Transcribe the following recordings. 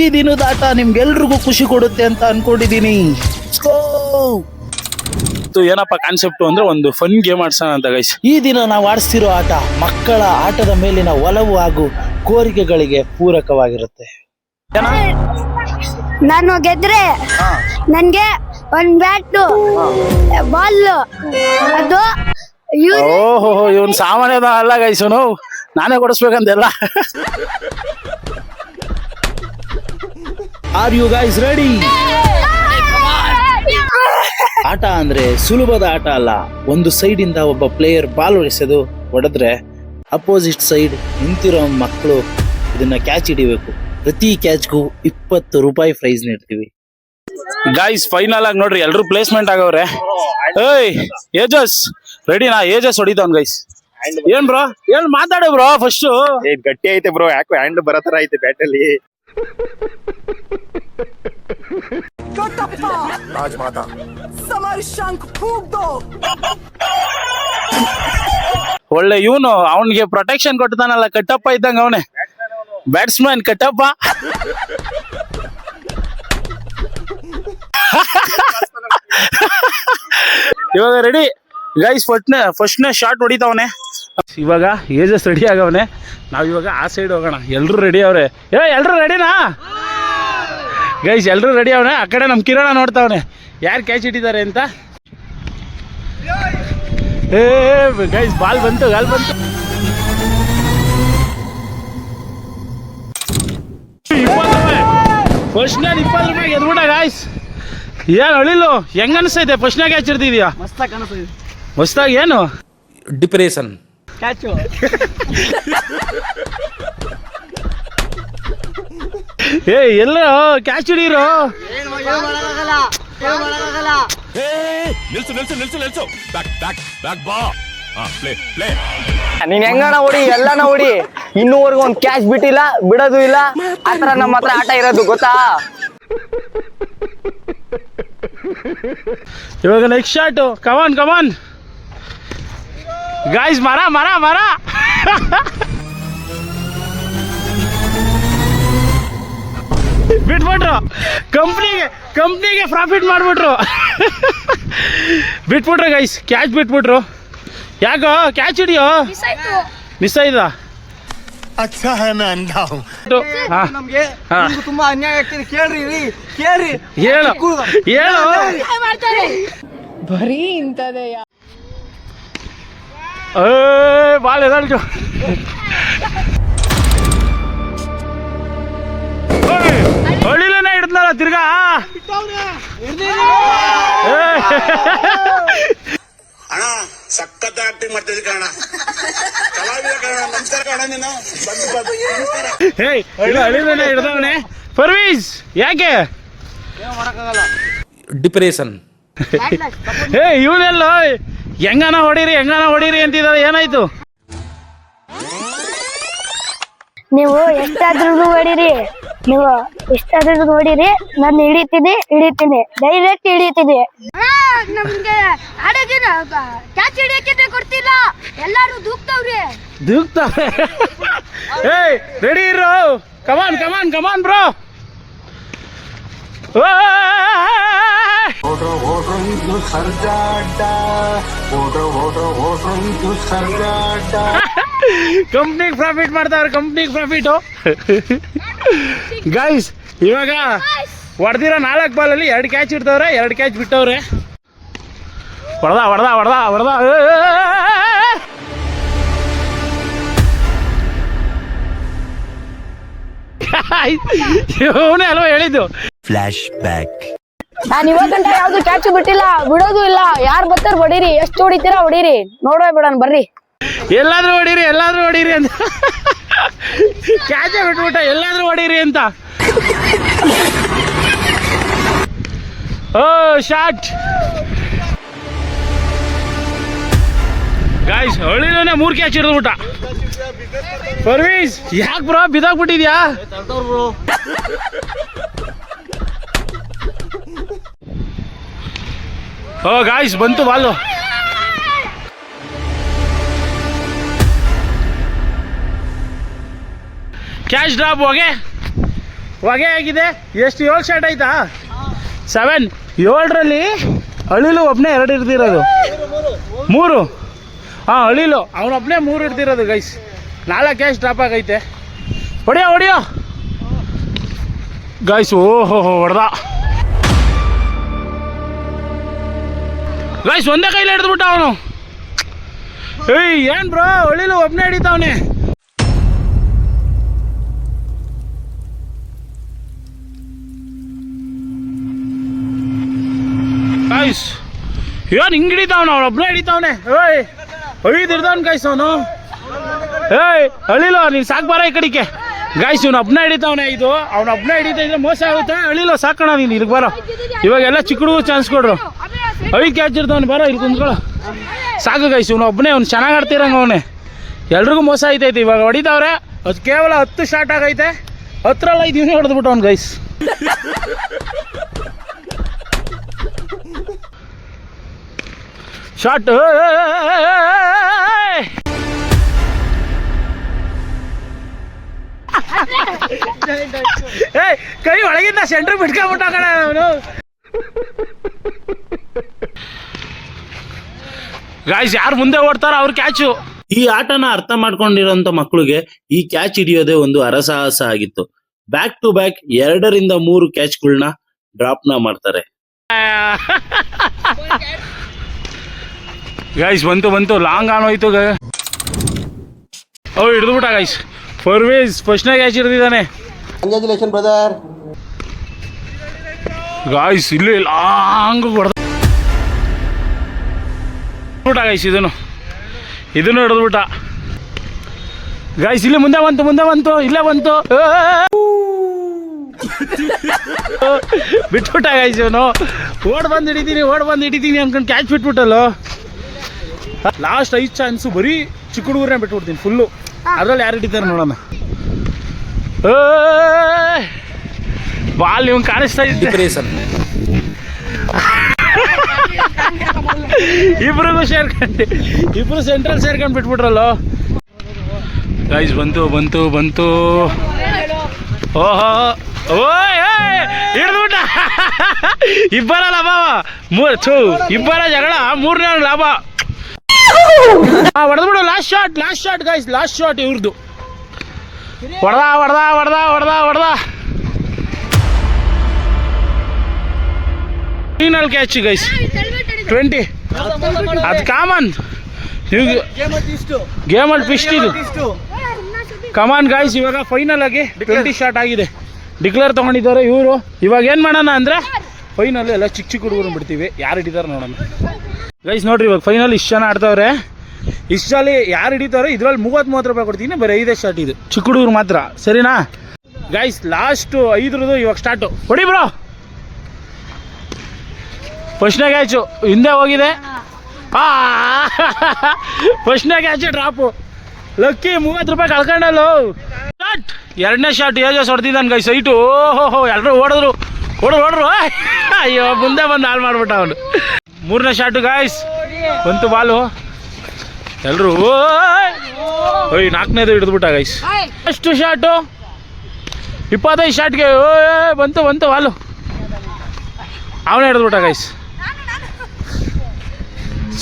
ಈ ದಿನದ ಆಟ ನಿಮ್ಗೆಲ್ರಿಗೂ ಖುಷಿ ಕೊಡುತ್ತೆ ಅಂತ ಅನ್ಕೊಂಡಿದೀನಿ. ಏನಪ್ಪ ಕಾನ್ಸೆಪ್ಟ್ ಅಂದ್ರೆ ಒಂದು ಫನ್ ಗೇಮ್ ಆಡ್ಸೋಣ ಅಂತ ಗೈಸ್. ಈ ದಿನ ನಾವು ಆಡಿಸ್ತಿರೋ ಆಟ ಮಕ್ಕಳ ಆಟದ ಮೇಲಿನ ಒಲವು ಹಾಗೂ ಕೋರಿಕೆಗಳಿಗೆ ಪೂರಕವಾಗಿರುತ್ತೆ. ನಾನು ಗೆದ್ರೆ ನನ್ಗೆ ಒಂದ್ ಬ್ಯಾಟು ಬಾಲ್ ಅದು ಓಹೋ ಇವನ್ ಸಾಮಾನ್ಯದ ಅಲ್ಲ ಗೈಸ್, ನಾನೇ ಕೊಡಿಸ್ಬೇಕಂತೆಲ್ಲ. Are you guys ready? ಆಟ ಅಂದ್ರೆ ಸುಲಭದ ಆಟ ಅಲ್ಲ. ಒಂದು ಸೈಡ್ ಇಂದ ಒಬ್ಬ ಪ್ಲೇಯರ್ ಬಾಲ್ ಹೊಡೆದ್ರೆ ಅಪೋಸಿಟ್ ಸೈಡ್ ನಿಂತಿರೋ ಮಕ್ಕಳು ಇದನ್ನ ಕ್ಯಾಚ್ ಹಿಡಿಬೇಕು. ಪ್ರತಿ ಕ್ಯಾಚ್ಗೂ 20 ರೂಪಾಯಿ ಪ್ರೈಸ್ ನೀಡ್ತೀವಿ. ಗೈಸ್ ಫೈನಲ್ ಆಗಿ ನೋಡ್ರಿ ಎಲ್ರು ಪ್ಲೇಸ್ಮೆಂಟ್ ಆಗವ್ರೆ. ಏಯ್ ಏಜಸ್ ರೆಡಿನಾ? ಏಜಸ್ ಹೊಡಿತಾವ್ ಗೈಸ್. ಏನ್ ಬ್ರೋ ಏನ್ ಮಾತಾಡ ಬ್ರೋ ಫಸ್ಟ್. ಗಟ್ಟಿ ಐತೆ ಬ್ರೋ, ಯಾಕೋ ಹ್ಯಾಂಡ್ ಬರೋ ತರ ಐತೆ ಬ್ಯಾಟ್ ಅಲ್ಲಿ. ಒಳ್ಳೆ ಇವನು ಅವನ್ಗೆ ಪ್ರೊಟೆಕ್ಷನ್ ಕೊಡ್ತಾನಲ್ಲ, ಕಟ್ಟಪ್ಪ ಇದ್ದಂಗ ಅವನೇ ಬ್ಯಾಟ್ಸ್ಮನ್ ಕಟ್ಟಪ್ಪ. ಇವಾಗ ರೆಡಿ ಗೈಸ್, ಫಸ್ಟ್ನೇ ಶಾಟ್ ಹೊಡಿತಾವನೆ. ಇವಾಗ ಏಜಸ್ ರೆಡಿ ಆಗವನೆ. ನಾವ್ ಇವಾಗ ಆ ಸೈಡ್ ಹೋಗೋಣ. ಎಲ್ರು ರೆಡಿ ಅವ್ರೆ. ಎಲ್ರು ರೆಡಿನಾ ಗೈಸ್? ಎಲ್ರು ರೆಡಿ ಅವನೆ. ಆ ಕಡೆ ನಮ್ ಕಿರಣ ನೋಡ್ತಾವನೆ ಯಾರು ಕ್ಯಾಚ್ ಇಟ್ಟಿದ್ದಾರೆ ಅಂತ. ಏ ಗೈಸ್ ಬಾಲ್ ಬಂತು. ಫಸ್ಟ್ನೇ 20 ರೂಪಾಯಿ ಗೆದ್ಬಿಟ್ಟ ಗಾಯ್ಸ್. ಏನ್ ಹೊಳಿಲು ಹೆಂಗ ಅನಿಸ್ತೈತೆ? ಫಸ್ಟ್ನೇ ಕ್ಯಾಚ್ ಇರ್ತಿದ್ಯಾ? ಮಸ್ತಾಗಿ. ಏನು ಡಿಪ್ರೆಷನ್ ಕ್ಯಾಚು ಏ ಎಲ್ಲ ಕ್ಯಾಚ್ ಹಿಡೀರು. ನೀನ್ ಹೆಂಗಣ ಹೊಡಿ, ಎಲ್ಲಾನ ಹೊಡಿ, ಇನ್ನೂವರೆಗೂ ಒಂದ್ ಕ್ಯಾಚ್ ಬಿಟ್ಟಿಲ್ಲ, ಬಿಡೋದು ಇಲ್ಲ. ಆತರ ನಮ್ಮ ಹತ್ರ ಆಟ ಇರೋದು ಗೊತ್ತಾ? ಇವಾಗ ನೆಕ್ಸ್ಟ್ ಶಾಟ್. ಕಮಾನ್ ಗಾಯ್ಸ್. ಮರ ಬಿಟ್ಬಿಟ್ರು. ಕಂಪ್ನಿಗೆ ಪ್ರಾಫಿಟ್ ಮಾಡ್ಬಿಟ್ರು. ಬಿಟ್ಬಿಟ್ರು ಗೈಸ್, ಕ್ಯಾಚ್ ಬಿಟ್ಬಿಟ್ರು. ಯಾಕೋ ಕ್ಯಾಚ್ ಹಿಡಿಯೋ ಮಿಸ್ ಆಯ್ತಾ? अच्छा है मैं अंधा हूँ. ನಮ್ಗೆ ತುಂಬಾ ಅನ್ಯಾಯ ಆಗ್ತಿದೆ. ಕೇಳ್ರಿ ಹೇಳು ಬರೀ ಇಂಥದೇ. ಬಾಲ್ ಎದಾಳ್ತು. ಹೊಳಿಲೇನೆ ಹಿಡಿದ್ನಲ್ಲ ತಿರ್ಗಾ. ಅಣ್ಣ ಸಖತ್ ಆಕ್ಟಿಂಗ್ ಮಾಡ್ತಿದ್ದೆ ಕಣ, ಕಲಾವಿದ ಕಣ. ನಮಸ್ಕಾರ ಕಣ, ನೀನು ಹೊಳಿಲೇನೆ ಹಿಡ್ದವನೆ. ಪರ್ವೀಸ್ ಯಾಕೆ? ಡಿಪ್ರೆಷನ್. ಇವನೆಲ್ಲ ಹೆಂಗನ ಹೊಡೀರಿ ಅಂತಿದ್ದಾರೆ. ಏನಾಯ್ತು? ನೀವು ಎಷ್ಟಾದ್ರೂ ಹೊಡೀರಿ, ನಾನು ಹಿಡಿತೀನಿ, ಡೈರೆಕ್ಟ್ ಹಿಡಿತೀನಿ. ನಮ್ಗೆ ಆಡೋದಿನ ಕ್ಯಾಚ್ ಹಿಡಿಯಕ್ಕೆ ಕೊಡ್ತಿಲ್ಲ, ಎಲ್ಲಾರು ದೂಕ್ತಾವ್ರೆ. ಏಯ್ ರೆಡಿ ಇರೋ. ಕಮಾನ್ ಬ್ರೋ. ಕಂಪ್ನಿಗೆ ಪ್ರಾಫಿಟ್ ಮಾಡ್ತಾವ್ರೆ, ಕಂಪ್ನಿಗೆ ಪ್ರಾಫಿಟು. ಗೈಸ್ ಇವಾಗ ಹೊಡೆದಿರೋ 4 ಬಾಲಲ್ಲಿ 2 ಕ್ಯಾಚ್ ಇಡ್ತವ್ರೆ, 2 ಕ್ಯಾಚ್ ಬಿಟ್ಟವ್ರೆ. ಹೊಡೆದ ಇವನೇ ಅಲ್ವಾ ಹೇಳಿದ್ದು. Flash back. ನಾನು ಇವಾಗಂಟ ಯಾವ್ದು ಕ್ಯಾಚ್ ಬಿಟ್ಟಿಲ್ಲ, ಬಿಡೋದು ಇಲ್ಲ. ಯಾರು ಬರ್ತಾರ ಹೊಡೀರಿ, ಎಷ್ಟು ಹೊಡಿತೀರಾ ಹೊಡೀರಿ, ನೋಡೋಣ ಬಿಡೋಣ ಬರ್ರಿ. ಎಲ್ಲಾದ್ರೂ ಹೊಡೀರಿ ಅಂತ ಕ್ಯಾಚ್ ಬಿಟ್ಬಿಟ್ಟ. ಎಲ್ಲಾದ್ರೂ ಹೊಡೀರಿ ಅಂತ. ಓ ಶಾಟ್ ಗಾಯ್ಸ್. ಹೊಳಿಲೇ 3 ಕ್ಯಾಚ್ ಹಿಡಿದ್ಬಿಟ್ಟ. ಪರ್ವೀಸ್ ಯಾಕೆ ಬ್ರೋ ಬಿದ್ದಾಗ್ಬಿಟ್ಟಿದ್ಯಾ? ಓ ಗಾಯ್ಸ್ ಬಂತು ಬಾಲು. ಕ್ಯಾಚ್ ಡ್ರಾಪ್ ಹೋಗೆ. ಹೊಗೆ ಆಗಿದೆ. ಎಷ್ಟು 7 ಶಾಟ್ ಆಯ್ತಾ? 7. 7ರಲ್ಲಿ ಅಳಿಲು ಒಬ್ಬನೇ 2 ಹಿಡ್ದಿರೋದು. 3. ಹಾಂ, ಅಳಿಲು ಅವನೊಬ್ಬನೇ 3 ಹಿಡ್ದಿರೋದು ಗೈಸ್. 4 ಕ್ಯಾಚ್ ಡ್ರಾಪ್ ಆಗೈತೆ. ಹೊಡಿಯೋ ಗೈಸ್. ಓಹೋ ಹೊಡೆದ ಗೈಸ್. ಒಂದೇ ಕೈಲಿ ಹಿಡಿದ್ಬಿಟ್ಟ ಅವನು. ಏಯ್ ಏನು ಬ್ರೋ, ಅಳಿಲು ಒಬ್ಬನೇ ಹಿಡಿತಾವನೆ. ಗೈಸ್ ಏನು ಹಿಂಗೆ ಹಿಡಿತಾವನು, ಅವನು ಒಬ್ಬನೇ ಹಿಡಿತಾವನೆ. ಏಯ್ 5 ಹಿಡ್ದವನು ಗೈಸ್ ಅವನು. ಏಯ್ ಅಳಿಲು ನೀನು ಸಾಕು ಬಾರ ಈ ಕಡೆಗೆ. ಗೈಸ್ ಇವನು ಒಬ್ಬನೇ ಹಿಡಿತಾವನೆ. ಇದು ಅವನು ಒಬ್ಬನೇ ಹಿಡಿತಾ ಇದ್ರೆ ಮೋಸ ಆಗುತ್ತೆ. ಅಳಿಲು ಸಾಕೋಣ ನೀನು ಇದಕ್ಕೆ ಬರೋ. ಇವಾಗೆಲ್ಲ ಚಿಕ್ಕ ಹುಡುಗರು ಚಾನ್ಸ್ ಕೊಡ್ರು. 5 ಕ್ಯಾಚ್ ಇರ್ತಾವನು, ಬರೋ ಇಲ್ಲಿ ಕುಂತ್ಕೊಳ್ಳೋ. ಸಾಕು ಗೈಸ್, ಇವನು ಒಬ್ಬನೇ. ಅವ್ನು ಚೆನ್ನಾಗಿ ಆಡ್ತಿರಂಗ ಅವನೇ. ಎಲ್ರಿಗೂ ಮೋಸ ಆಯ್ತೈತೆ. ಇವಾಗ ಹೊಡಿತಾವ್ರೆ. ಅದು ಕೇವಲ 10 ಶಾಟ್ ಆಗೈತೆ. 10ರಲ್ಲಿ 5 ಇವನೇ ಹೊಡೆದ್ಬಿಟ್ಟು ಅವ್ನು ಗೈಸ್. ಶಾಟ್. ಏಯ್ ಕೈ ಒಳಗಿಂದ ಸೆಂಟ್ರ್ ಬಿಟ್ಕೊಂಡ್ಬಿಟ್ಟ ಕಣ ಅವನು. ಗಾಯ್ಸ್ ಯಾರು ಮುಂದೆ ಓಡ್ತಾರೋ ಅವ್ರ ಕ್ಯಾಚು. ಈ ಆಟನ ಅರ್ಥ ಮಾಡ್ಕೊಂಡಿರೋಂಥ ಮಕ್ಕಳಿಗೆ ಈ ಕ್ಯಾಚ್ ಹಿಡಿಯೋದೇ ಒಂದು ಅರಸಾಹಸ ಆಗಿತ್ತು. ಬ್ಯಾಕ್ ಟು ಬ್ಯಾಕ್ 2ರಿಂದ 3 ಕ್ಯಾಚ್ಗಳನ್ನ ಡ್ರಾಪ್ನ ಮಾಡ್ತಾರೆ. ಗೈಸ್ ಬಂತು ಲಾಂಗ್ ಆನ್ ಹೋಯ್ತು. ಓ ಹಿಡಿದ್ಬಿಟ್ಟ ಗೈಸ್. ಫರ್ವೇಸ್ ಫಸ್ಟ್ನೇ ಕ್ಯಾಚ್ ಹಿಡಿದಿದ್ದಾನೆ. Congratulation brother. ಗಾಯ್ಸ್ ಇಲ್ಲಿ ಲಾಂಗ್ ಹೊಡೆದ್ಬಿಟ್ಟ ಗೈಸ್. ಇದನ್ನು ಹಿಡಿದ್ಬಿಟ್ಟ ಗಾಯ್ಸ್. ಇಲ್ಲಿ ಮುಂದೆ ಬಂತು ಇಲ್ಲೇ ಬಂತು. ಬಿಟ್ಬಿಟ್ಟ ಗೈಸ್. ಇವನು ಓಡ್ ಬಂದು ಹಿಡಿತೀನಿ ಅನ್ಕೊಂಡು ಕ್ಯಾಚ್ ಬಿಟ್ಬಿಟ್ಟಲ್ಲೋ. ಲಾಸ್ಟ್ 5 ಚಾನ್ಸು ಬರೀ ಚಿಕ್ಕ ಹುಡುಗರನ್ನೇ ಬಿಟ್ಬಿಡ್ತೀನಿ ಫುಲ್ಲು. ಅದ್ರಲ್ಲಿ ಯಾರು ಹಿಡಿತಾರೆ ನೋಡೋಣ. ಬಾಲ್ ಇವ್ನು ಕಾಣಿಸ್ತಾ ಇದ್ದ. ಡಿಪ್ರೆಷನ್. ಇಬ್ರಿಗೂ ಇಬ್ರು ಸೆಂಟ್ರಲ್ ಸೇರ್ಕೊಂಡು ಬಿಟ್ಬಿಟ್ರಲ್ಲೋ. ಗೈಸ್ ಬಂತು. ಓಹೋ ಹಿಡಿದ್ಬಿಟ್ಟ. ಇಬ್ಬರ ಲಾಭ. ಇಬ್ಬರ ಜಗಳ, 3ನೇ ಲಾಭ. ಹೊಡೆದ್ಬಿಡು. Last shot guys. Last shot ಇವ್ರದ್ದು. ಹೊಡೆದ ಫೈನಲ್ ಕ್ಯಾಚ್ ಗೈಸ್. 20. ಅದು ಕಾಮನ್. ನೀವು ಗೇಮಲ್ಲಿ ಪಿಸ್ಟ್ ಇದು ಕಮಾನ್ ಗೈಸ್. ಇವಾಗ ಫೈನಲ್ ಆಗಿ 20 ಶಾಟ್ ಆಗಿದೆ. ಡಿಕ್ಲೇರ್ ತೊಗೊಂಡಿದ್ದಾರೆ ಇವರು. ಇವಾಗ ಏನು ಮಾಡೋಣ ಅಂದರೆ ಫೈನಲ್ ಎಲ್ಲ ಚಿಕ್ಕ ಹುಡುಗರು ಬಿಡ್ತೀವಿ. ಯಾರು ಹಿಡಿತಾರೆ ನೋಡೋಣ ಗೈಸ್. ನೋಡ್ರಿ ಇವಾಗ ಫೈನಲ್ ಇಷ್ಟು ಜನ ಆಡ್ತಾವ್ರೆ. ಇಷ್ಟಲ್ಲಿ ಯಾರು ಹಿಡಿತಾರೋ ಇದ್ರಲ್ಲಿ 30 ರೂಪಾಯಿ ಕೊಡ್ತೀನಿ. ಬರೀ 5 ಶಾಟ್ ಇದು ಚಿಕ್ಕ ಹುಡುಗರು ಮಾತ್ರ. ಸರಿನಾ ಗೈಸ್? ಲಾಸ್ಟು 5ರದು ಇವಾಗ ಸ್ಟಾರ್ಟು. ಹೊಡಿ ಬ್ರೋ. ಫಸ್ಟ್ನೇ ಕ್ಯಾಚು ಹಿಂದೆ ಹೋಗಿದೆ. ಫಸ್ಟ್ನೇ ಕ್ಯಾಚು ಡ್ರಾಪು. ಲಕ್ಕಿ 30 ರೂಪಾಯಿ ಕಳ್ಕೊಂಡಲ್ಲ. 2ನೇ ಶಾಟ್ ಏಜಸ್ ಹೊಡೆದಿದ್ದಾನೆ ಗೈಸ್. ಸೈಟು. ಓಹೋ ಎಲ್ಲರೂ ಓಡಿದ್ರು. ಅಯ್ಯೋ ಮುಂದೆ ಬಂದು ಹಾಳು ಮಾಡ್ಬಿಟ್ಟ ಅವನು. 3ನೇ ಶಾಟು ಗಾಯ್ಸ್. ಬಂತು ಬಾಲು. ಎಲ್ಲರೂ 4ನೇದು ಹಿಡಿದ್ಬಿಟ್ಟ ಗೈಸ್. ಎಷ್ಟು ಶಾಟು? 25 ಶಾಟ್ಗೆ ಬಂತು ಬಾಲು. ಅವನೇ ಹಿಡಿದ್ಬಿಟ್ಟ ಗೈಸ್.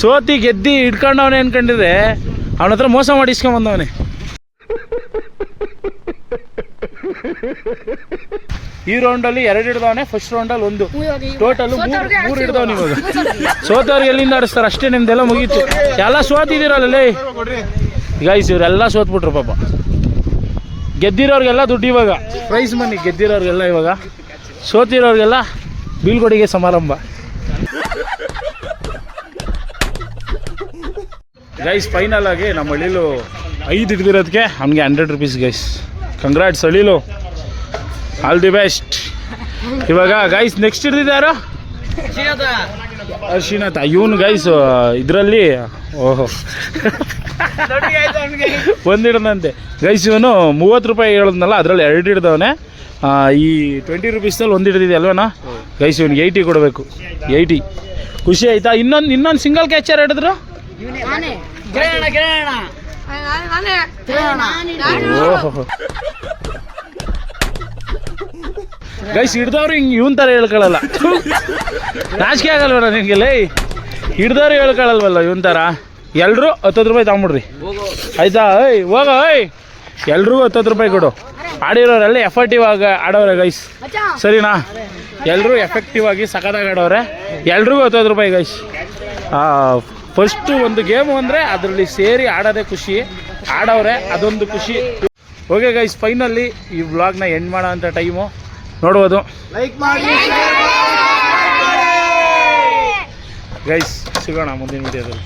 ಸೋತಿ ಗೆದ್ದಿ ಹಿಡ್ಕೊಂಡವನೇ ಅನ್ಕೊಂಡಿದ್ರೆ ಅವನ ಹತ್ರ ಮೋಸ ಮಾಡಿ ಇಸ್ಕೊಂಬಂದವನೇ. ಈ ರೌಂಡಲ್ಲಿ 2 ಹಿಡ್ದವನೆ. ಫಸ್ಟ್ ರೌಂಡಲ್ಲಿ 1. ಟೋಟಲ್ 3 ಹಿಡ್ದವನು. ಇವಾಗ ಸೋತವ್ರಿಗೆ ಎಲ್ಲಿಂದ ಆಡಿಸ್ತಾರೆ ಅಷ್ಟೇ. ನಿಮ್ದೆಲ್ಲ ಮುಗೀತು. ಎಲ್ಲ ಸೋತಿದ್ದೀರಲ್ಲೇ ಗೈಸ್. ಇವರೆಲ್ಲ ಸೋತ್ಬಿಟ್ರು ಪಾಪ. ಗೆದ್ದಿರೋರಿಗೆಲ್ಲ ದುಡ್ಡು ಇವಾಗ ಪ್ರೈಸ್ ಮನಿ. ಗೆದ್ದಿರೋರಿಗೆಲ್ಲ ಇವಾಗ. ಸೋತಿರೋರಿಗೆಲ್ಲ ಬೀಳ್ಕೊಡಿಗೆ ಸಮಾರಂಭ ಗೈಸ್. ಫೈನಲ್ ಆಗಿ ನಮ್ಮ ಅಳಿಲು 5 ಹಿಡ್ದಿರೋದಕ್ಕೆ ಅವ್ನಿಗೆ 100 ರೂಪೀಸ್ ಗೈಸ್. ಕಂಗ್ರಾಟ್ಸ್ ಅಳಿಲು, ಆಲ್ ದಿ ಬೆಸ್ಟ್. ಇವಾಗ ಗೈಸ್ ನೆಕ್ಸ್ಟ್ ಹಿಡ್ದಿದ್ದಾರೋ ಶ್ರೀನಾಥ. ಇವನು ಗೈಸ್ ಇದರಲ್ಲಿ ಓಹೋ 1 ಹಿಡ್ದಂತೆ ಗೈಸ್. ಇವನು 30 ರೂಪಾಯಿ ಹೇಳಿದ್ನಲ್ಲ, ಅದರಲ್ಲಿ 2 ಹಿಡ್ದವನೆ. ಈ 20 ರೂಪೀಸಲ್ಲಿ 1 ಹಿಡ್ದಿದೆ ಅಲ್ವೇನಾ ಗೈಸ್? ಇವನಿಗೆ 80 ಕೊಡಬೇಕು. 80 ಖುಷಿ ಆಯ್ತಾ? ಇನ್ನೊಂದು ಸಿಂಗಲ್ ಕ್ಯಾಚರ್ ಹಿಡಿದ್ರು. ಓಹೋ ಗೈಸ್ ಹಿಡ್ದವ್ರು ಹಿಂಗೆ ಇವನ್ ಥರ ಹೇಳ್ಕೊಳ್ಳಲ್ಲ. ನಾಚಿಕೆ ಆಗಲ್ವಲ್ಲ ನಿನಗೆ ಲೈ? ಹಿಡ್ದವ್ರು ಹೇಳ್ಕೊಳ್ಳಲ್ವಲ್ಲ ಇವನ್ ಥರ. ಎಲ್ರು 10 ರೂಪಾಯಿ ತಗೊಂಬಿಡ್ರಿ ಆಯ್ತಾ? ಏಯ್ ಹೋಗ, ಏಯ್ ಎಲ್ರಿಗೂ 10 ರೂಪಾಯಿ ಕೊಡು. ಆಡಿರೋರೆಲ್ಲ ಎಫೆಕ್ಟಿವ್ ಆಗಿ ಆಡೋರೆ ಗೈಸ್, ಸರಿನಾ? ಎಲ್ಲರೂ ಎಫೆಕ್ಟಿವ್ ಆಗಿ ಸಖತ್ತಾಗಿ ಆಡೋರೆ. ಎಲ್ರಿಗೂ 10 ರೂಪಾಯಿ ಗೈಸ್. ಫಸ್ಟು ಒಂದು ಗೇಮು ಅಂದರೆ ಅದರಲ್ಲಿ ಸೇರಿ ಆಡೋದೇ ಖುಷಿ. ಆಡೋರೆ ಅದೊಂದು ಖುಷಿ. ಓಕೆ ಗೈಸ್, ಫೈನಲಿ ಈ ವ್ಲಾಗ್ನ ಎಂಡ್ ಮಾಡೋ ಅಂಥ ಟೈಮು ನೋಡ್ಬೋದು. ಗೈಸ್ ಸಿಗೋಣ ಮುಂದಿನ ವಿಡಿಯೋದಲ್ಲಿ.